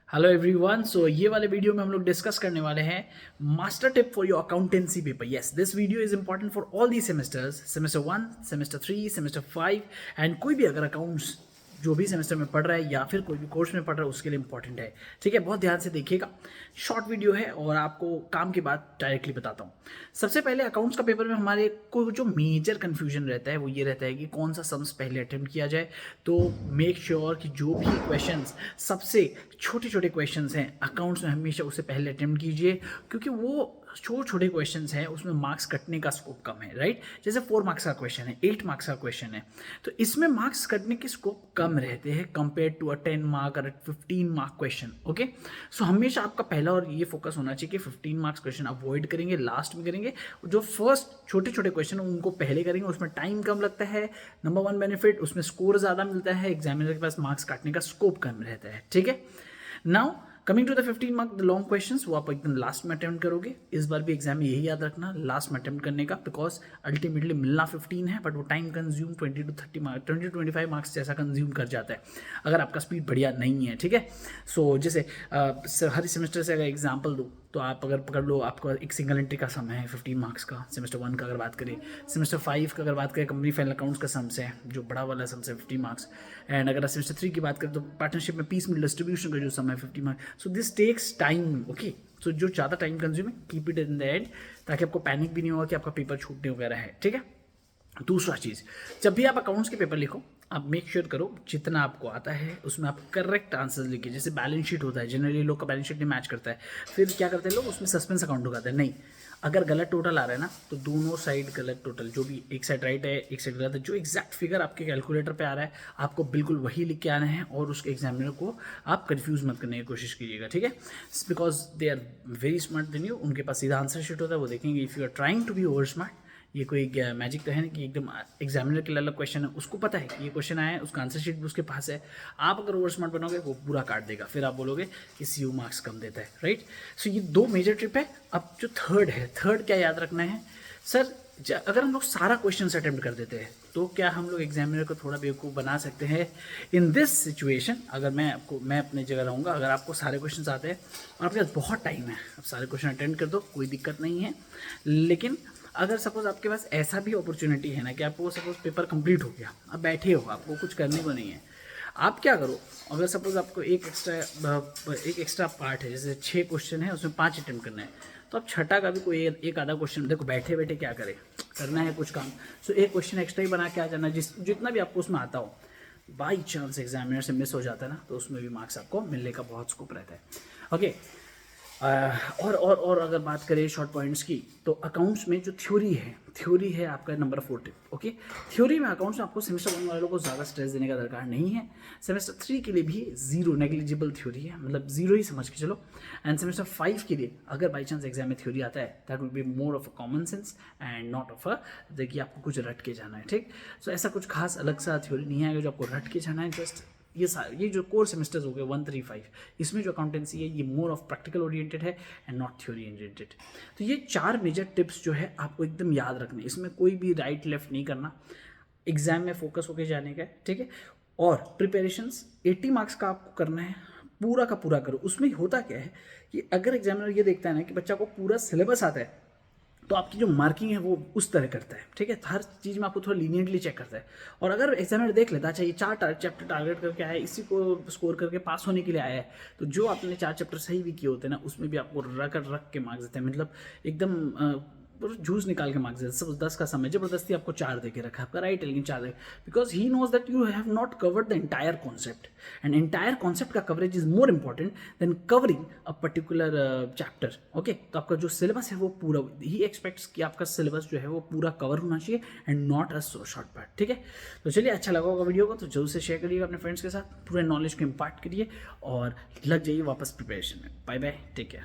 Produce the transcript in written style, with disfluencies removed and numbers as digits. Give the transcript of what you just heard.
Hello everyone. सो ये वाले video में हम लोग डिस्कस करने वाले हैं master tip for your accountancy paper. Yes, this video is important for all the semesters, semester 1, semester 3, semester 5 and कोई भी अगर अकाउंट्स जो भी सेमेस्टर में पढ़ रहा है या फिर कोई भी कोर्स में पढ़ रहा है उसके लिए इंपॉर्टेंट है। ठीक है, बहुत ध्यान से देखिएगा। शॉर्ट वीडियो है और आपको काम की बात डायरेक्टली बताता हूँ। सबसे पहले अकाउंट्स का पेपर में हमारे को जो मेजर कन्फ्यूजन रहता है वो ये रहता है कि कौन सा सम्स पहले अटेम्प्ट किया जाए। तो मेक श्योर कि जो भी क्वेश्चंस सबसे छोटे छोटे क्वेश्चंस हैं अकाउंट्स में हमेशा उसे पहले अटेम्प्ट कीजिए, क्योंकि वो छोटे छोटे क्वेश्चंस हैं उसमें मार्क्स कटने का स्कोप कम है। राइट, जैसे 4 मार्क्स का क्वेश्चन है, 8 मार्क्स का क्वेश्चन है, तो इसमें मार्क्स कटने के स्कोप कम रहते हैं कंपेयर टू 10 मार्क और 15 मार्क क्वेश्चन। ओके, सो हमेशा आपका पहला और ये फोकस होना चाहिए कि 15 मार्क्स क्वेश्चन अवॉइड करेंगे, लास्ट में करेंगे। जो फर्स्ट छोटे छोटे क्वेश्चन है उनको पहले करेंगे, उसमें टाइम कम लगता है। नंबर 1 बेनिफिट, उसमें स्कोर ज़्यादा मिलता है, एग्जामिनर के पास मार्क्स काटने का स्कोप कम रहता है। ठीक है, now coming to the 15 mark the long questions, वो आप एकदम लास्ट में अटेम्प्ट करोगे। इस बार भी एग्जाम में यही याद रखना, लास्ट में अटेम्प्ट करने का, बिकॉज अल्टीमेटली मिलना 15 है बट वो time consume 20 to 30 mark, 20 to 25 marks जैसा कंज्यूम कर जाता है अगर आपका स्पीड बढ़िया नहीं है। ठीक है, सो जैसे हर सेमेस्टर से अगर एग्जाम्पल दूँ तो आप अगर पकड़ लो, आपका एक सिंगल एंट्री का सम है 15 मार्क्स का। सेमेस्टर 1 का अगर बात करें, सेमेस्टर 5 का अगर बात करें कंपनी फाइनल अकाउंट्स का सम्स है, जो बड़ा वाला सम्स है 50 मार्क्स। एंड अगर सेमेस्टर 3 की बात करें तो पार्टनरशिप में पीस मिल डिस्ट्रीब्यूशन का जो सम है 50 marks. So this takes time. Okay, so जो ज़्यादा टाइम कंज्यूम है keep it in the end, ताकि आपको पैनिक भी नहीं होगा कि आपका पेपर छूटने वगैरह है। ठीक है, दूसरा चीज़, जब भी आप अकाउंट्स के पेपर लिखो आप मेक श्योर करो जितना आपको आता है उसमें आप करेक्ट आंसर्स लिखिए। जैसे बैलेंस शीट होता है, जनरली लोग का बैलेंस शीट नहीं मैच करता है, फिर क्या करते हैं लोग, उसमें सस्पेंस अकाउंट उगाते हैं। नहीं, अगर गलत टोटल आ रहा है ना तो दोनों साइड गलत टोटल, जो भी एक साइड राइट है एक साइड गलत है, जो एग्जैक्ट फिगर आपके कैलकुलेटर पे आ रहा है आपको बिल्कुल वही लिख के आना है और उसके एग्जामिनर को आप कंफ्यूज मत करने की कोशिश कीजिएगा। ठीक है, because they are very smart then you, उनके पास सीधा आंसर शीट होता है, वो देखेंगे if you are trying to be over smart. ये कोई मैजिक तो है ना कि एकदम एग्जामिनर के लिए अलग क्वेश्चन है, उसको पता है कि ये क्वेश्चन आया है, उसका आंसर शीट भी उसके पास है। आप अगर ओवर स्मार्ट बनोगे वो पूरा काट देगा, फिर आप बोलोगे कि सीयू मार्क्स कम देता है। राइट, सो ये 2 मेजर ट्रिप है। अब जो थर्ड है, थर्ड क्या याद रखना है सर, अगर हम लोग सारा क्वेश्चन अटेम्प्ट कर देते हैं तो क्या हम लोग एग्जामिनर को थोड़ा बेवकूफ़ बना सकते हैं? इन दिस सिचुएशन अगर मैं अपने जगह रहूँगा, अगर आपको सारे क्वेश्चन आते हैं और आपके पास बहुत टाइम है, आप सारे क्वेश्चन अटेम्प्ट कर दो, कोई दिक्कत नहीं है। लेकिन अगर सपोज आपके पास ऐसा भी अपॉर्चुनिटी है ना कि आपको सपोज पेपर कंप्लीट हो गया, आप बैठे हो, आपको कुछ करने को नहीं है, आप क्या करो, अगर सपोज आपको एक एक्स्ट्रा पार्ट है, जैसे 6 क्वेश्चन है उसमें 5 अटेम्प्ट करना है, तो आप छठा का भी कोई एक आधा क्वेश्चन, देखो बैठे बैठे क्या करें, करना है कुछ काम, सो एक क्वेश्चन एक्स्ट्रा ही बना के आ जाना, जितना भी आपको उसमें आता हो। बाई चांस एग्जामिनर से मिस हो जाता है ना तो उसमें भी मार्क्स आपको मिलने का बहुत स्कोप रहता है। ओके, और अगर बात करें शॉर्ट पॉइंट्स की, तो अकाउंट्स में जो थ्योरी है आपका नंबर 4 टिप। ओके, थ्योरी में अकाउंट्स में आपको सेमेस्टर 1 वालों को ज़्यादा स्ट्रेस देने का दरकार नहीं है। सेमेस्टर 3 के लिए भी 0 नेग्लिजिबल थ्योरी है, मतलब 0 ही समझ के चलो। एंड सेमेस्टर 5 के लिए अगर बाई चांस एग्जाम में थ्योरी आता है that will be more of a common sense and not of a देखिए आपको कुछ रट के जाना है। ठीक, सो ऐसा कुछ खास अलग सा थ्योरी नहीं है जो आपको रट के जाना है। जस्ट ये जो कोर सेमेस्टर्स हो गए 1, 3, 5, इसमें जो अकाउंटेंसी है ये मोर ऑफ प्रैक्टिकल ओरिएंटेड है एंड नॉट थ्योरी ओरिएंटेड। तो ये 4 मेजर टिप्स जो है आपको एकदम याद रखने, इसमें कोई भी राइट लेफ्ट नहीं करना, एग्जाम में फोकस होकर जाने का है। ठीक है, और प्रिपरेशंस 80 मार्क्स का आपको करना है, पूरा का पूरा करो। उसमें होता क्या है कि अगर एग्जामिनर ये देखता है ना कि बच्चा को पूरा सिलेबस आता है तो आपकी जो मार्किंग है वो उस तरह करता है। ठीक है, हर चीज़ में आपको थोड़ा लीनियंटली चेक करता है। और अगर एग्जामिनर देख लेता है अच्छा ये 4 चैप्टर टारगेट करके आया है, इसी को स्कोर करके पास होने के लिए आया है, तो जो आपने 4 चैप्टर सही भी किए होते हैं ना उसमें भी आपको रख के मार्क्स देते हैं, मतलब एकदम जूस निकाल के मार्क्स देते। सपोज 10 का समय जबरदस्ती आपको 4 दे के रखा है, आपका राइट है लेकिन 4 they, because he knows that you have not covered the entire concept and entire concept का coverage is more important than covering a particular chapter. Okay, तो आपका जो सिलेबस है वो पूरा, ही एक्सपेक्ट्स कि आपका सिलेबस जो है वो पूरा कवर होना चाहिए and not a short part. ठीक है, तो चलिए अच्छा लगा होगा वीडियो को तो जरूर से शेयर करिएगा अपने फ्रेंड्स के साथ, पूरे नॉलेज को इम्पार्ट करिए और लग जाइए वापस प्रिपरेशन में। Bye bye, take care.